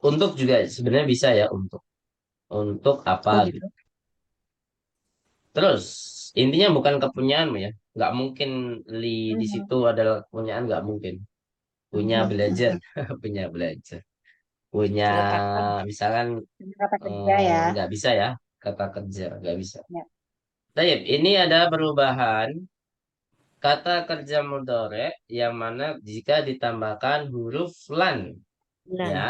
Untuk juga sebenarnya bisa ya untuk. Untuk apa Oh gitu. gitu. Terus, intinya bukan kepunyaanmu ya. Nggak mungkin di Mhm. situ adalah kepunyaan, nggak mungkin. Punya Mhm. belajar. Mhm. Punya belajar. Punya, Nggak apa-apa. misalkan, Ini kata kerja ya. nggak bisa ya. Kata kerja, nggak bisa. Ya. Baik, ini ada perubahan kata kerja mudhari yang mana jika ditambahkan huruf lan. Lan. Ya,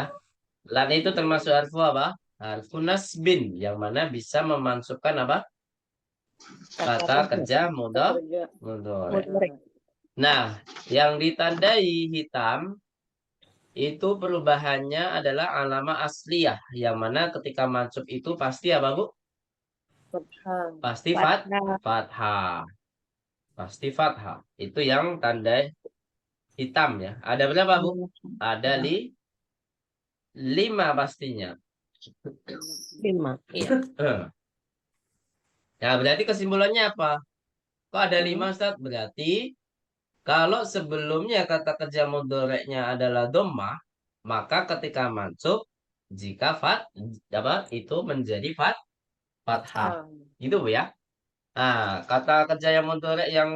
lan itu termasuk harfu apa? Harfu nasbin yang mana bisa memansubkan apa? Kata kerja Kerja. mudhari. Mudhari. Nah, yang ditandai hitam itu perubahannya adalah alama asliyah yang mana ketika mansub itu pasti apa, Bu? Fathah. Pasti Fathah. fathah. Pasti fathah. Itu yang tanda hitam ya. Ada berapa, Bu? Ada 5 pastinya. 5. Iya. Nah, berarti kesimpulannya apa? Kok ada 5, Hmm. Ustaz? Berarti kalau sebelumnya kata kerja mudhoreknya adalah dhammah, maka ketika mansub jika apa itu menjadi fathah. Fathah. Gitu, Bu ya. Nah, kata kerja yang mudhorek yang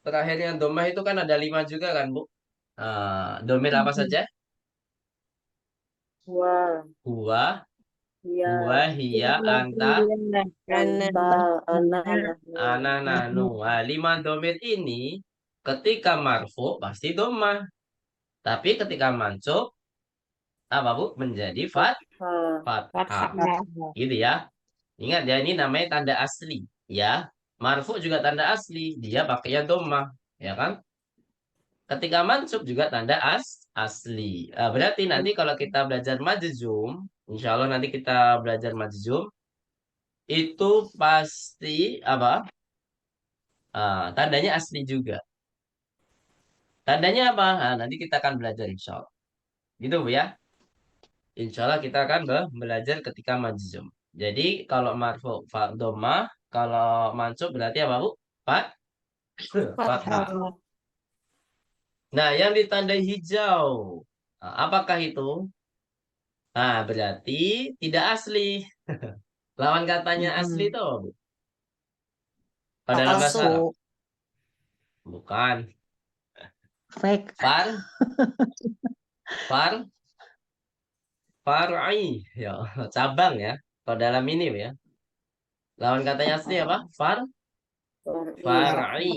terakhirnya dhammah itu kan ada 5 juga kan, Bu? Domir apa saja? Wa. Huwa, Ya. hiya, anta, Anta. Anak. ana, nanu. Nah, 5 domir ini ketika marfu pasti dhammah. Tapi ketika mansub apa, Bu? Menjadi Fathah. fathah. Fathah. Gitu ya. Ingat ya, ini namanya tanda asli. Ya, marfu juga tanda asli. Dia pakainya dhammah. Ya kan? Ketika mansub juga tanda asli. Berarti nanti kalau kita belajar majzum, insya Allah nanti kita belajar majzum, itu pasti apa? Tandanya asli juga. Tandanya apa? Nanti kita akan belajar insya Allah. Gitu, Bu ya. Insya Allah kita akan belajar ketika majzum. Jadi kalau marfu dhamma, kalau mansub berarti apa, Bu? Fat, fathah. Fathah. Nah, yang ditandai hijau, apakah itu? Nah, berarti tidak asli. Lawan katanya asli Mhm. itu apa, Bu? Pada dalam bahasa Palsu. Arab? Palsu, Bukan. fake. Far, far, far'i. Ya, cabang ya. Kalau dalam ini ya. Lawan katanya asli apa? Far'i. Far'i.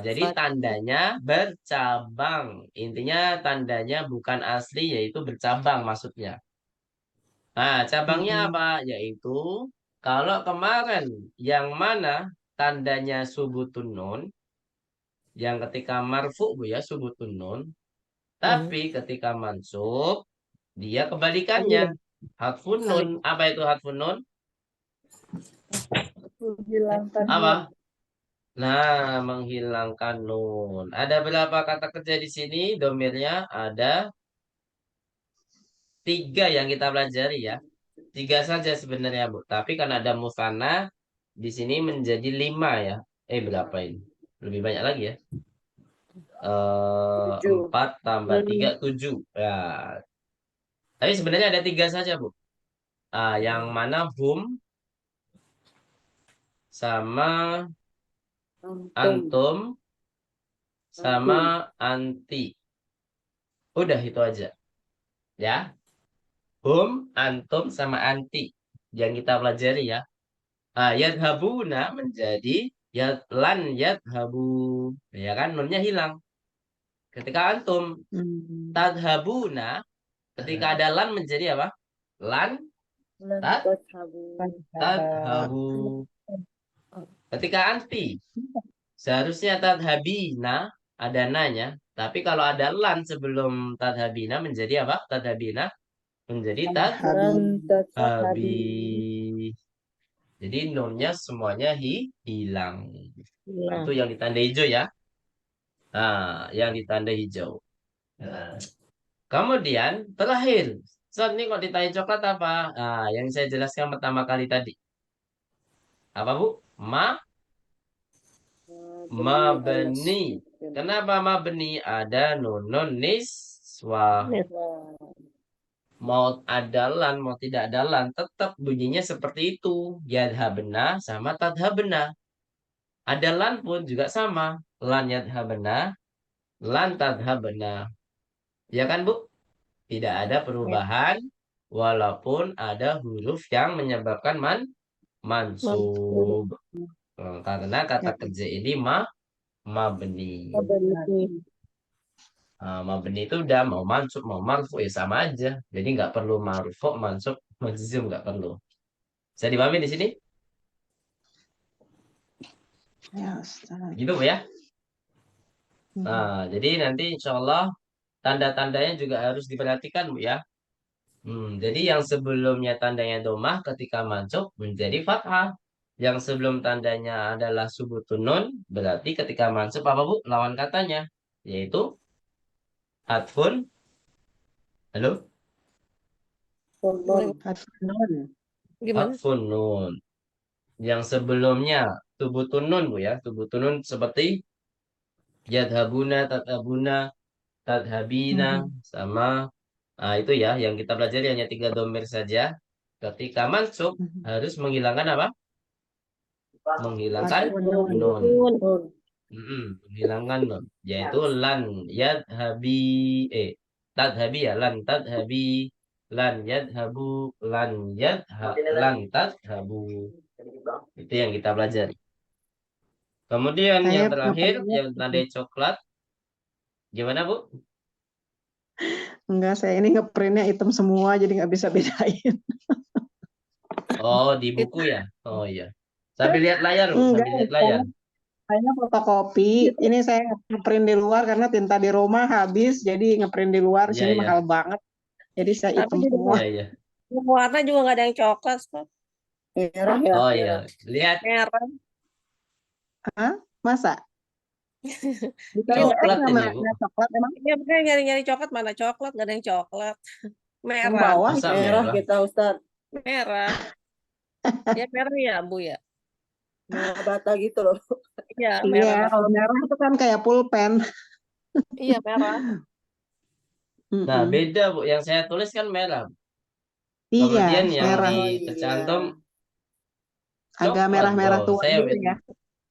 Jadi tandanya bercabang. Intinya tandanya bukan asli, yaitu bercabang maksudnya. Nah, cabangnya Mhm. apa? Yaitu kalau kemarin yang mana tandanya subutun nun, yang ketika marfu, Bu ya, subutun nun, Hmm. tapi ketika mansub, dia kebalikannya. Hatfun nun. Apa itu hatfun nun? Menghilangkan nun. Apa? Nah, menghilangkan nun. Ada berapa kata kerja di sini? Domirnya ada 3 yang kita pelajari ya. 3 saja sebenarnya, Bu. Tapi kan ada musana di sini menjadi 5 ya. Berapa ini? Lebih banyak lagi ya. 7. 4 tambah 3 7. Ya. Tapi sebenarnya ada 3 saja, Bu. Yang mana hum sama Antum. antum sama Anti. anti. Udah itu aja. Ya, hum, antum, sama anti yang kita pelajari ya. Yadhabuna menjadi lan yadhabu. Ya kan, nunnya hilang. Ketika antum tadhabuna, ketika ada lan menjadi apa? Lan tad tadhabu. Ketika anti, seharusnya tadhabina ada nanya. Tapi kalau ada lan sebelum tadhabina menjadi apa? Tadhabina menjadi tadhabi. Jadi nunnya semuanya hilang. Itu yang ditanda hijau ya. Nah, yang ditanda hijau. Nah, kemudian terakhir. So, ini kok ditanya coklat apa? Nah, yang saya jelaskan pertama kali tadi. Apa, Bu? Mabni. Kenapa mabni? Ada nunun niswa. Mau ada lan, mau tidak ada lan, tetap bunyinya seperti itu. Yadhabna sama tadhabna. Ada lan pun juga sama. Lan yadhabna, lan tadhabna. Ya kan, Bu? Tidak ada perubahan walaupun ada huruf yang menyebabkan mansub. Karena kata kerja ini mabni. Mabni itu udah mau mansub mau marfu ya sama aja. Jadi nggak perlu marfu, mansub, majzum nggak perlu. Bisa dipahami di sini? Ya, Ustaz. Gitu, Bu ya. Nah, jadi nanti insya Allah tanda-tandanya juga harus diperhatikan, Bu ya. Jadi yang sebelumnya tandanya domah ketika mansub menjadi fathah. Yang sebelum tandanya adalah subutun nun, berarti ketika mansub apa, Bu? Lawan katanya, yaitu atfun. Halo? Gimana? Atfun nun. Yang sebelumnya subutun nun, Bu ya. Subutun nun seperti yadhabuna, tadhabina, sama itu ya. Yang kita pelajari hanya 3 domir saja. Ketika mansub harus menghilangkan apa? Menghilangkan nun. Menghilangkan nun. Yaitu lan yadhabi. Tadhabi ya. Lan tadhabi. Lan yadhabu. Lan tadhabu. Itu yang kita pelajari. Kemudian yang terakhir, yang tanda coklat. Gimana, Bu? Enggak, saya ini ngeprintnya hitam semua, jadi nggak bisa bedain. Oh, di buku ya? Oh iya. Sambil lihat layar, Bu. Sambil lihat layar. Saya fotokopi. Ini saya ngeprint di luar karena tinta di rumah habis, jadi ngeprint di luar. Iya, Sini iya. mahal banget. Jadi saya hitam Tapi semua. Iya, iya. warna juga nggak ada yang coklat, Ustaz. Merah ya. Oh iya. Lihat Merah. Hah? Masa? Bisa coklat nggak ini, ada Bu. coklat emang? Iya, bener nyari-nyari coklat, mana coklat, nggak ada yang coklat. Yang Merah. bawah Masa Merah merah? kita Ustaz. Merah. Ya merah ya, Bu ya. Merah bata gitu loh. Iya, Iya, merah. kalau merah itu kan kayak pulpen. Iya, merah. Nah, beda, Bu. Yang saya tulis kan merah. Iya, Kemudian yang merah. tercantum Agak coklat. merah-merah Oh, tua saya gitu ya.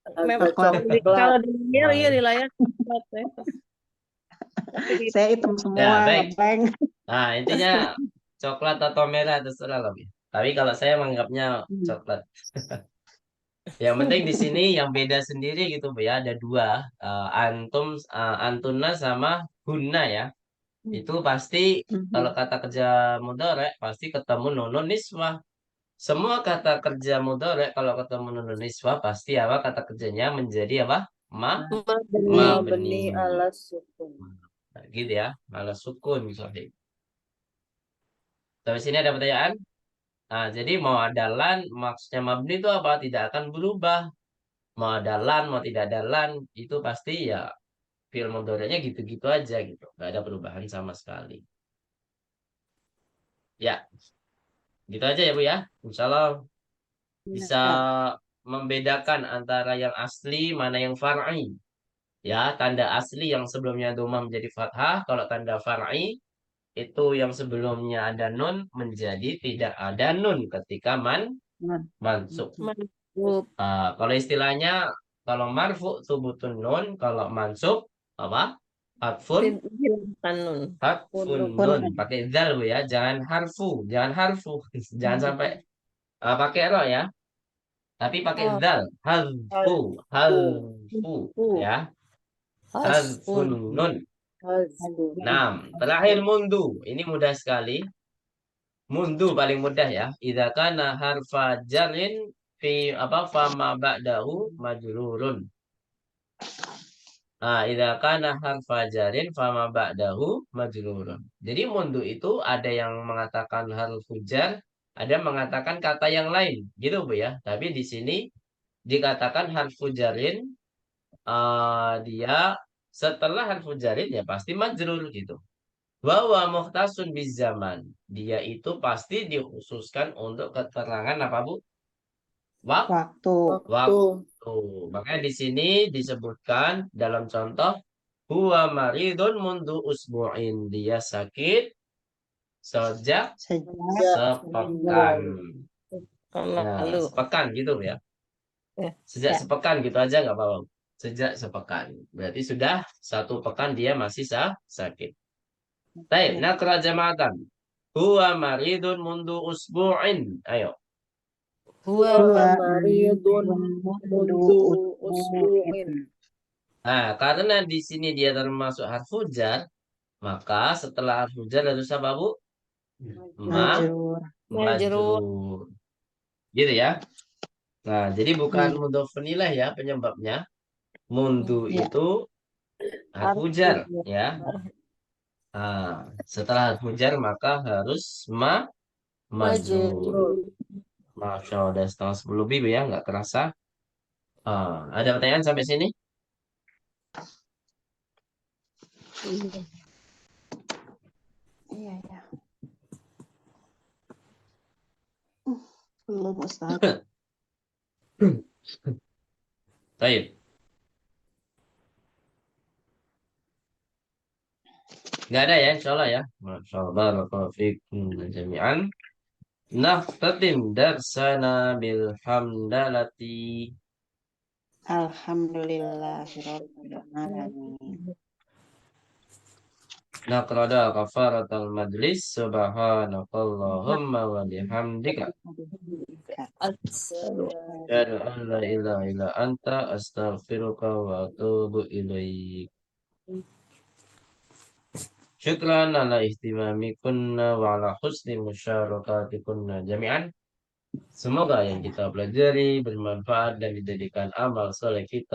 Memang kalau di layar, iya di layar coklat ya. Tapi di Saya hitam semua, Ya, baik. ngeblank. Nah, intinya coklat atau merah terserah lah, Bu. Tapi kalau saya menganggapnya coklat. Yang penting di sini yang beda sendiri gitu, Bu ya. Ada 2, antuna sama hunna ya. Itu pasti kalau kata kerja mudhari pasti ketemu nunun niswah. Semua kata kerja mudhari kalau ketemu nunun niswah pasti apa kata kerjanya menjadi apa? Mabni. Mabni ala sukun. Nah, gitu ya. Malah sukun misalnya. Sampai sini ada pertanyaan? Nah, jadi mau ada lan, maksudnya mabni itu apa? Tidak akan berubah. Mau ada lan, mau tidak ada lan, itu pasti ya fi'il mudhari'nya gitu-gitu aja gitu. Nggak ada perubahan sama sekali. Ya, gitu aja ya, Bu ya. Insya Allah bisa membedakan antara yang asli mana yang far'i. Ya, tanda asli yang sebelumnya domah menjadi fathah, kalau tanda far'i itu yang sebelumnya ada nun menjadi tidak ada nun ketika mansub. Mansub. Kalau istilahnya kalau marfu subutun nun, kalau mansub apa? Harfun, Hilangkan nun. harfun Nun. nun. Pakai zal Bu ya, jangan harfu, jangan harfu. Jangan sampai pakai ro ya. Tapi pakai Oh, zal. Harfu, harfu ya. Harfun hasfun. nun. Hazfun. Nah, terakhir mundu. Ini mudah sekali. Mundu paling mudah ya. Idza kana harfa jarin fi apa fama ba'dahu majrurun. Nah, idza kana harfa jarin fama ba'dahu majrurun. Jadi mundu itu ada yang mengatakan harfu jar, ada yang mengatakan kata yang lain, gitu Bu ya. Tapi di sini dikatakan harfu jarin, dia setelah harfu jarin ya pasti majrur gitu. Bahwa muhtasun zaman. Dia itu pasti dikhususkan untuk keterangan apa Bu? Waktu. Waktu. Waktu. Makanya di sini disebutkan dalam contoh huwa maridun mundu usbu'in. Dia sakit sejak Sejak sepekan. Nah, Lalu. sepekan gitu ya. Ya. Sejak Ya. sepekan gitu aja nggak apa-apa. Sejak sepekan. Berarti sudah 1 pekan dia masih sakit. Baik, Ya. nakra jama'atan. Huwa maridun mundu usbu'in. Ayo. Huwa Huwa maridun mundu mundu usbu'in. usbu'in. Nah, karena di sini dia termasuk harfu jar, maka setelah harfu jar harus apa, Bu? Majrur. Majrur. Gitu ya. Nah, jadi bukan mudhofun ilaih ya penyebabnya. Mundu Ya. itu harfu jar ya. Nah, setelah harfu jar maka harus majrur. Masya Allah, udah 9:30 lebih Bu ya, nggak kerasa. Ada pertanyaan sampai sini? Iya, ya. Belum Ustaz. Baik. Nggak ada ya, insya Allah ya. Masya Allah, barakallahu fikum jami'an. Naftatim darsana bilhamdalati. Alhamdulillahirabbil alamin. Naqrada kafaratal majlis. Subhanakallahumma wa bihamdika. Asyhadu an la ilaha illa anta astaghfiruka wa atubu ilaik. Syukran ala ihtimamikunna wa ala husni musyarakatikunna jami'an. Semoga yang kita pelajari bermanfaat dan dijadikan amal soleh kita.